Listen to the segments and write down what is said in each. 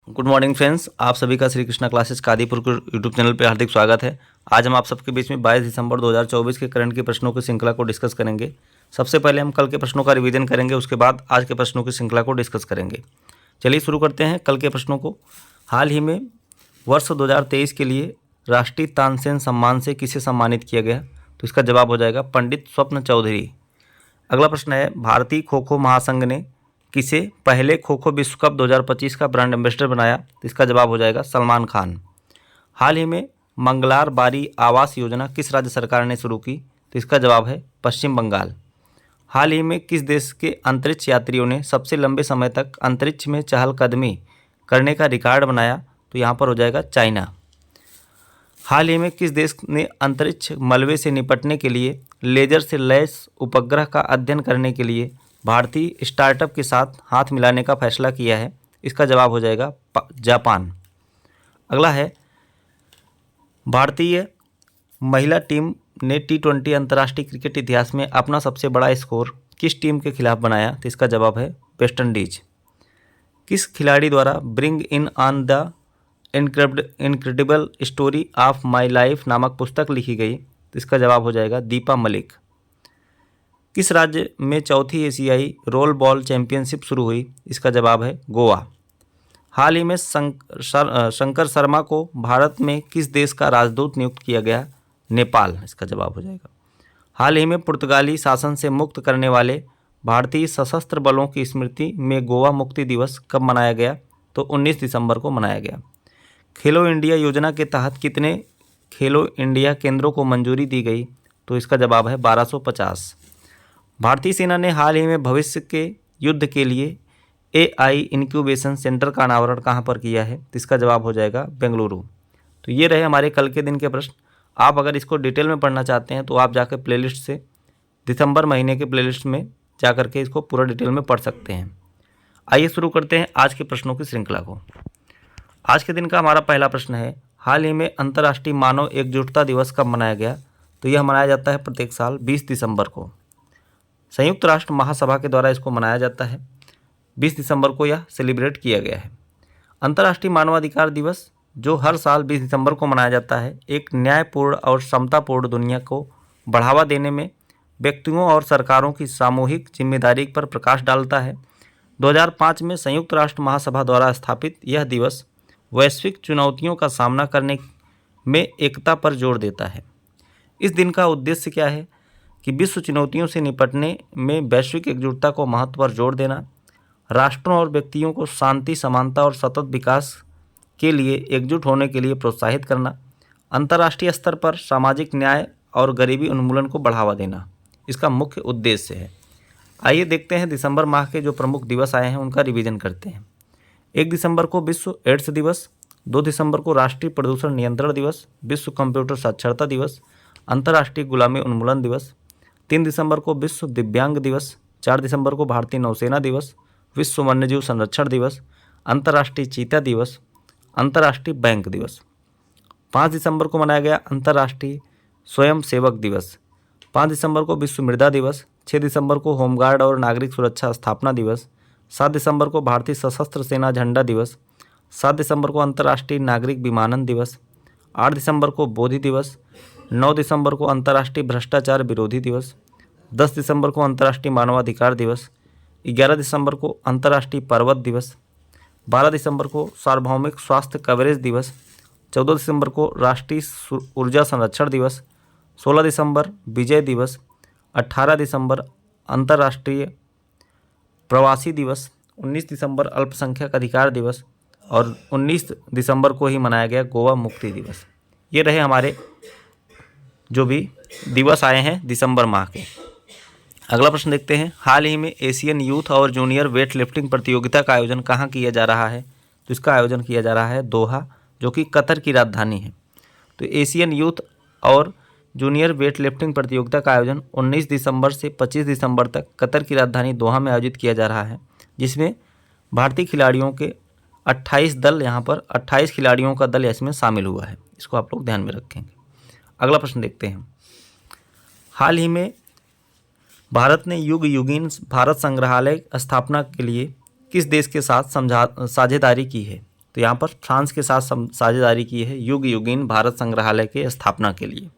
Good morning friends, आप सभी का श्री कृष्णा क्लासेस कादीपुर के यूट्यूब चैनल पर हार्दिक स्वागत है। आज हम आप सबके बीच में 22 दिसंबर 2024 के करंट के प्रश्नों की श्रृंखला को डिस्कस करेंगे। सबसे पहले हम कल के प्रश्नों का रिवीजन करेंगे, उसके बाद आज के प्रश्नों की श्रृंखला को डिस्कस करेंगे। चलिए शुरू करते हैं कल के प्रश्नों को। हाल ही में वर्ष 2023 के लिए राष्ट्रीय तानसेन सम्मान से किसे सम्मानित किया गया? तो इसका जवाब हो जाएगा पंडित स्वप्न चौधरी। अगला प्रश्न है, भारतीय खो खो महासंघ ने किसे पहले खो खो विश्व कप 2025 का ब्रांड एम्बेसडर बनाया? तो इसका जवाब हो जाएगा सलमान खान। हाल ही में मंगलार बारी आवास योजना किस राज्य सरकार ने शुरू की? तो इसका जवाब है पश्चिम बंगाल। हाल ही में किस देश के अंतरिक्ष यात्रियों ने सबसे लंबे समय तक अंतरिक्ष में चहलकदमी करने का रिकॉर्ड बनाया? तो यहाँ पर हो जाएगा चाइना। हाल ही में किस देश ने अंतरिक्ष मलबे से निपटने के लिए लेजर से लैस उपग्रह का अध्ययन करने के लिए भारतीय स्टार्टअप के साथ हाथ मिलाने का फैसला किया है? इसका जवाब हो जाएगा जापान। अगला है, भारतीय महिला टीम ने T20 अंतर्राष्ट्रीय क्रिकेट इतिहास में अपना सबसे बड़ा स्कोर किस टीम के खिलाफ बनाया? तो इसका जवाब है वेस्ट इंडीज। किस खिलाड़ी द्वारा bring in on the incredible story of my life नामक पुस्तक लिखी गई? तो इसका जवाब हो जाएगा दीपा मलिक। किस राज्य में चौथी एशियाई रोल बॉल चैंपियनशिप शुरू हुई? इसका जवाब है गोवा। हाल ही में शंकर शर्मा को भारत में किस देश का राजदूत नियुक्त किया गया? नेपाल। इसका जवाब हो जाएगा। हाल ही में पुर्तगाली शासन से मुक्त करने वाले भारतीय सशस्त्र बलों की स्मृति में गोवा मुक्ति दिवस कब मनाया गया? तो 19 दिसंबर को मनाया गया। खेलो इंडिया योजना के तहत कितने खेलो इंडिया केंद्रों को मंजूरी दी गई? तो इसका जवाब है 1250। भारतीय सेना ने हाल ही में भविष्य के युद्ध के लिए AI इंक्यूबेशन सेंटर का अनावरण कहाँ पर किया है? तो इसका जवाब हो जाएगा बेंगलुरु। तो ये रहे हमारे कल के दिन के प्रश्न। आप अगर इसको डिटेल में पढ़ना चाहते हैं तो आप जाकर प्लेलिस्ट से दिसंबर महीने के प्लेलिस्ट में जा करके इसको पूरा डिटेल में पढ़ सकते हैं। आइए शुरू करते हैं आज के प्रश्नों की श्रृंखला को। आज के दिन का हमारा पहला प्रश्न है, हाल ही में अंतर्राष्ट्रीय मानव एकजुटता दिवस कब मनाया गया? तो यह मनाया जाता है प्रत्येक साल 20 दिसंबर को। संयुक्त राष्ट्र महासभा के द्वारा इसको मनाया जाता है। 20 दिसंबर को यह सेलिब्रेट किया गया है। अंतर्राष्ट्रीय मानवाधिकार दिवस जो हर साल 20 दिसंबर को मनाया जाता है, एक न्यायपूर्ण और समतापूर्ण दुनिया को बढ़ावा देने में व्यक्तियों और सरकारों की सामूहिक जिम्मेदारी पर प्रकाश डालता है। 2005 में संयुक्त राष्ट्र महासभा द्वारा स्थापित यह दिवस वैश्विक चुनौतियों का सामना करने में एकता पर जोर देता है। इस दिन का उद्देश्य क्या है कि विश्व चुनौतियों से निपटने में वैश्विक एकजुटता को महत्व पर जोर देना, राष्ट्रों और व्यक्तियों को शांति, समानता और सतत विकास के लिए एकजुट होने के लिए प्रोत्साहित करना, अंतर्राष्ट्रीय स्तर पर सामाजिक न्याय और गरीबी उन्मूलन को बढ़ावा देना इसका मुख्य उद्देश्य है। आइए देखते हैं दिसंबर माह के जो प्रमुख दिवस आए हैं उनका रिवीजन करते हैं। 1 दिसंबर को विश्व एड्स दिवस, 2 दिसंबर को राष्ट्रीय प्रदूषण नियंत्रण दिवस, विश्व कंप्यूटर साक्षरता दिवस, अंतर्राष्ट्रीय गुलामी उन्मूलन दिवस। 3 दिसंबर को विश्व दिव्यांग दिवस, 4 दिसंबर को भारतीय नौसेना दिवस, विश्व वन्यजीव संरक्षण दिवस, अंतर्राष्ट्रीय चीता दिवस, अंतर्राष्ट्रीय बैंक दिवस। 5 दिसंबर को मनाया गया अंतर्राष्ट्रीय स्वयं सेवक दिवस। 5 दिसंबर को विश्व मृदा दिवस, 6 दिसंबर को होमगार्ड और नागरिक सुरक्षा स्थापना दिवस, 7 दिसंबर को भारतीय सशस्त्र सेना झंडा दिवस, 7 दिसंबर को अंतर्राष्ट्रीय नागरिक विमानन दिवस, 8 दिसंबर को बोधि दिवस, 9 दिसंबर को अंतर्राष्ट्रीय भ्रष्टाचार विरोधी दिवस, 10 दिसंबर को अंतर्राष्ट्रीय मानवाधिकार दिवस, 11 दिसंबर को अंतर्राष्ट्रीय पर्वत दिवस, 12 दिसंबर को सार्वभौमिक स्वास्थ्य कवरेज दिवस, 14 दिसंबर को राष्ट्रीय ऊर्जा संरक्षण दिवस, 16 दिसंबर विजय दिवस, 18 दिसंबर अंतर्राष्ट्रीय प्रवासी दिवस, 19 दिसंबर अल्पसंख्यक अधिकार दिवस और 19 दिसंबर को ही मनाया गया गोवा मुक्ति दिवस। ये रहे हमारे जो भी दिवस आए हैं दिसंबर माह के। अगला प्रश्न देखते हैं, हाल ही में एशियन यूथ और जूनियर वेट लिफ्टिंग प्रतियोगिता का आयोजन कहाँ किया जा रहा है? तो इसका आयोजन किया जा रहा है दोहा, जो कि कतर की राजधानी है। तो एशियन यूथ और जूनियर वेट लिफ्टिंग प्रतियोगिता का आयोजन 19 दिसंबर से 25 दिसंबर तक कतर की राजधानी दोहा में आयोजित किया जा रहा है, जिसमें भारतीय खिलाड़ियों के 28 दल, यहाँ पर 28 खिलाड़ियों का दल इसमें शामिल हुआ है। इसको आप लोग ध्यान में रखेंगे। अगला प्रश्न देखते हैं, हाल ही में भारत ने युग युगीन भारत संग्रहालय स्थापना के लिए किस देश के साथ साझेदारी की है? तो यहाँ पर फ्रांस के साथ साझेदारी की है युग युगीन भारत संग्रहालय के स्थापना के लिए।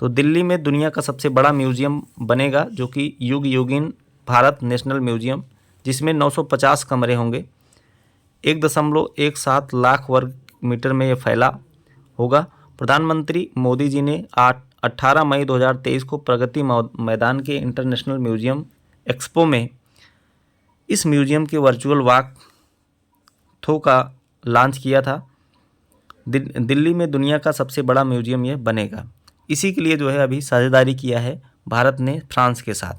तो दिल्ली में दुनिया का सबसे बड़ा म्यूजियम बनेगा जो कि युग युगीन भारत नेशनल म्यूजियम, जिसमें 950 कमरे होंगे। 1.17 लाख वर्ग मीटर में ये फैला होगा। प्रधानमंत्री मोदी जी ने 18 मई 2023 को प्रगति मैदान के इंटरनेशनल म्यूजियम एक्सपो में इस म्यूजियम के वर्चुअल वॉक थ्रू का लॉन्च किया था। दिल्ली में दुनिया का सबसे बड़ा म्यूजियम यह बनेगा। इसी के लिए जो है अभी साझेदारी किया है भारत ने फ्रांस के साथ।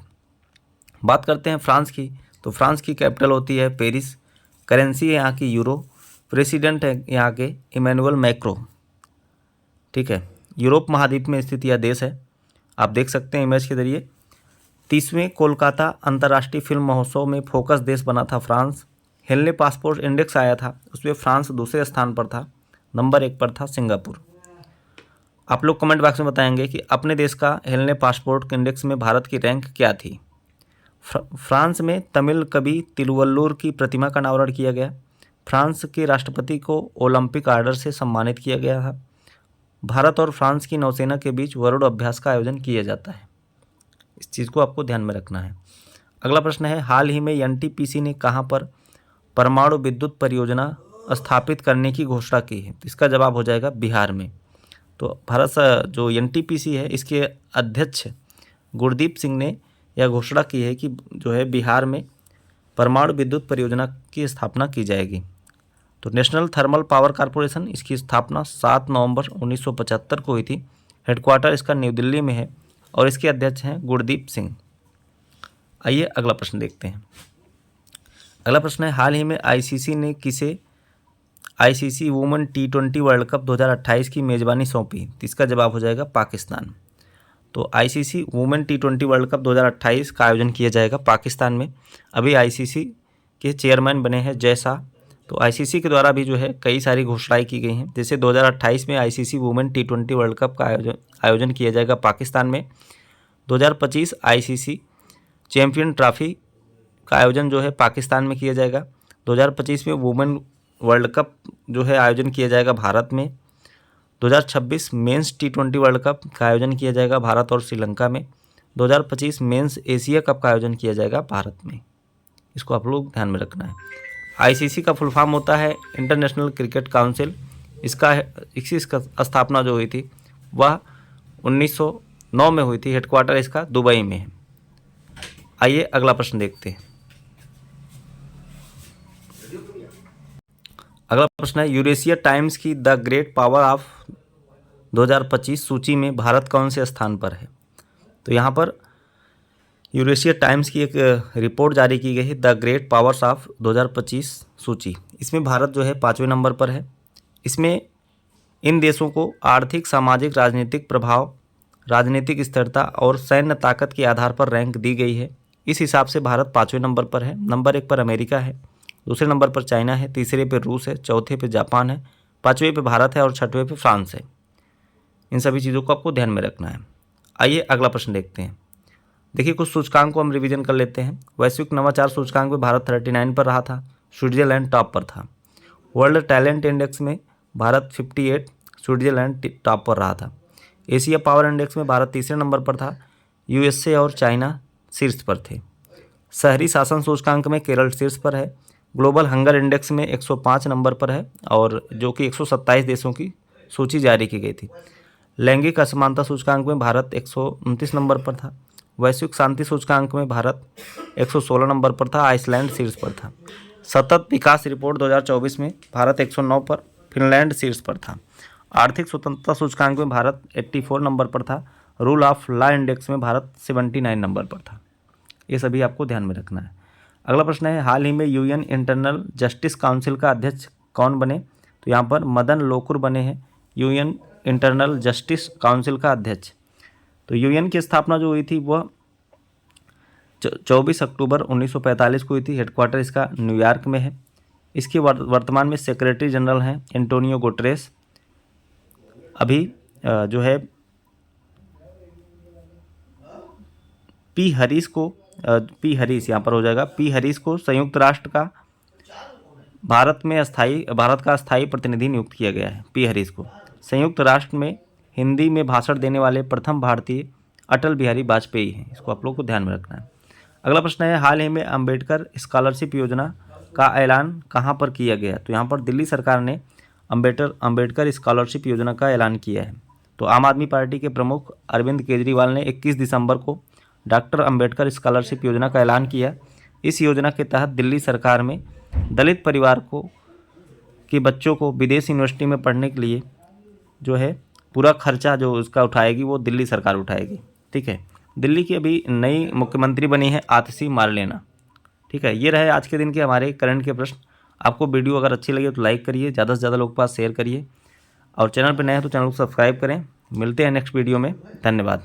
बात करते हैं फ्रांस की, तो फ्रांस की कैपिटल होती है पेरिस, करेंसी है यहाँ की यूरो, प्रेसिडेंट है यहाँ के इमैनुअल मैक्रो। ठीक है, यूरोप महाद्वीप में स्थित यह देश है, आप देख सकते हैं इमेज के जरिए। 30वें कोलकाता अंतर्राष्ट्रीय फिल्म महोत्सव में फोकस देश बना था फ्रांस। हेनले पासपोर्ट इंडेक्स आया था, उसमें फ्रांस दूसरे स्थान पर था, नंबर 1 पर था सिंगापुर। आप लोग कमेंट बॉक्स में बताएंगे कि अपने देश का हेनले पासपोर्ट इंडेक्स में भारत की रैंक क्या थी। फ्रांस में तमिल कवि तिरुवल्लुवर की प्रतिमा का अनावरण किया गया। फ्रांस के राष्ट्रपति को ओलंपिक आर्डर से सम्मानित किया गया था। भारत और फ्रांस की नौसेना के बीच वरुण अभ्यास का आयोजन किया जाता है। इस चीज़ को आपको ध्यान में रखना है। अगला प्रश्न है, हाल ही में एनटीपीसी ने कहाँ पर परमाणु विद्युत परियोजना स्थापित करने की घोषणा की है? तो इसका जवाब हो जाएगा बिहार में। तो भारत जो एनटीपीसी है इसके अध्यक्ष गुरदीप सिंह ने यह घोषणा की है कि जो है बिहार में परमाणु विद्युत परियोजना की स्थापना की जाएगी। तो नेशनल थर्मल पावर कॉरपोरेशन, इसकी स्थापना 7 नवंबर 1975 को हुई थी। हेडक्वार्टर इसका न्यू दिल्ली में है और इसके अध्यक्ष हैं गुरदीप सिंह। आइए अगला प्रश्न देखते हैं। अगला प्रश्न है, हाल ही में आईसीसी ने किसे ICC women T20 world cup 2028 की मेज़बानी सौंपी? तो इसका जवाब हो जाएगा पाकिस्तान। तो ICC women T20 world cup 2028 का आयोजन किया जाएगा पाकिस्तान में। अभी आईसीसी के चेयरमैन बने हैं जय शाह। तो आईसीसी के द्वारा भी जो है कई सारी घोषणाएं की गई हैं, जैसे 2028 में ICC women T20 world cup का आयोजन किया जाएगा पाकिस्तान में। 2025 आईसीसी चैम्पियन ट्रॉफी का आयोजन जो है पाकिस्तान में किया जाएगा। 2025 में वुमेन वर्ल्ड कप जो है आयोजन किया जाएगा भारत में। 2026 मेंस T20 वर्ल्ड कप का आयोजन किया जाएगा भारत और श्रीलंका में। 2025 मेंस एशिया कप का आयोजन किया जाएगा भारत में। इसको आप लोग ध्यान में रखना है। आईसीसी का फुल फॉर्म होता है इंटरनेशनल क्रिकेट काउंसिल। इसकी स्थापना जो हुई थी वह 1909 में हुई थी। हेडक्वार्टर इसका दुबई में है। आइए अगला प्रश्न देखते हैं। अगला प्रश्न है, यूरेशिया टाइम्स की द ग्रेट पावर ऑफ 2025 सूची में भारत कौन से स्थान पर है? तो यहाँ पर यूरेशिया टाइम्स की एक रिपोर्ट जारी की गई है, द ग्रेट पावर्स ऑफ 2025 सूची। इसमें भारत जो है 5वें नंबर पर है। इसमें इन देशों को आर्थिक, सामाजिक, राजनीतिक प्रभाव, राजनीतिक स्थिरता और सैन्य ताकत के आधार पर रैंक दी गई है। इस हिसाब से भारत 5वें नंबर पर है। नंबर 1 पर अमेरिका है, दूसरे नंबर पर चाइना है, तीसरे पे रूस है, चौथे पे जापान है, 5वें पे भारत है और 6वें पे फ्रांस है। इन सभी चीज़ों को आपको ध्यान में रखना है। आइए अगला प्रश्न देखते हैं। देखिए कुछ सूचकांक को हम रिवीजन कर लेते हैं। वैश्विक नवाचार सूचकांक में भारत 39 पर रहा था, स्विट्जरलैंड टॉप पर था। वर्ल्ड टैलेंट इंडेक्स में भारत 58, स्विट्जरलैंड टॉप पर रहा था। एशिया पावर इंडेक्स में भारत तीसरे नंबर पर था, यूएसए और चाइना शीर्ष पर थे। शहरी शासन सूचकांक में केरल शीर्ष पर है। ग्लोबल हंगर इंडेक्स में 105 नंबर पर है और जो कि 127 देशों की सूची जारी की गई थी। लैंगिक असमानता सूचकांक में भारत 129 नंबर पर था। वैश्विक शांति सूचकांक में भारत 116 नंबर पर था, आइसलैंड शीर्ष पर था। सतत विकास रिपोर्ट 2024 में भारत 109 पर, फिनलैंड शीर्ष पर था। आर्थिक स्वतंत्रता सूचकांक में भारत 84 नंबर पर था। रूल ऑफ लॉ इंडेक्स में भारत 79 नंबर पर था। ये सभी आपको ध्यान में रखना है। अगला प्रश्न है, हाल ही में यूएन इंटरनल जस्टिस काउंसिल का अध्यक्ष कौन बने? तो यहाँ पर मदन लोकुर बने हैं यूएन इंटरनल जस्टिस काउंसिल का अध्यक्ष। तो यूएन की स्थापना जो हुई थी वह 24 अक्टूबर 1945 को हुई थी। हेडक्वार्टर इसका न्यूयॉर्क में है। इसके वर्तमान में सेक्रेटरी जनरल हैं एंटोनियो गुटेरेस। अभी जो है पी हरीश यहाँ पर हो जाएगा, पी हरीश को संयुक्त राष्ट्र का भारत का स्थायी प्रतिनिधि नियुक्त किया गया है, पी हरीश को। संयुक्त राष्ट्र में हिंदी में भाषण देने वाले प्रथम भारतीय अटल बिहारी वाजपेयी हैं। इसको आप लोग को ध्यान में रखना है। अगला प्रश्न है, हाल ही में अंबेडकर स्कॉलरशिप योजना का ऐलान कहाँ पर किया गया? तो यहाँ पर दिल्ली सरकार ने अंबेडकर स्कॉलरशिप योजना का ऐलान किया है। तो आम आदमी पार्टी के प्रमुख अरविंद केजरीवाल ने 21 दिसंबर को डॉक्टर अंबेडकर स्कॉलरशिप योजना का ऐलान किया। इस योजना के तहत दिल्ली सरकार में दलित परिवार के बच्चों को विदेश यूनिवर्सिटी में पढ़ने के लिए जो है पूरा खर्चा जो उसका उठाएगी वो दिल्ली सरकार उठाएगी। ठीक है। दिल्ली की अभी नई मुख्यमंत्री बनी है आतिशी मारलेना। ठीक है। ये रहे आज के दिन के हमारे करंट के प्रश्न। आपको वीडियो अगर अच्छी लगे तो लाइक करिए, ज़्यादा से ज़्यादा लोग के पास शेयर करिए, और चैनल पर नए हैं तो चैनल को सब्सक्राइब करें। मिलते हैं नेक्स्ट वीडियो में। धन्यवाद।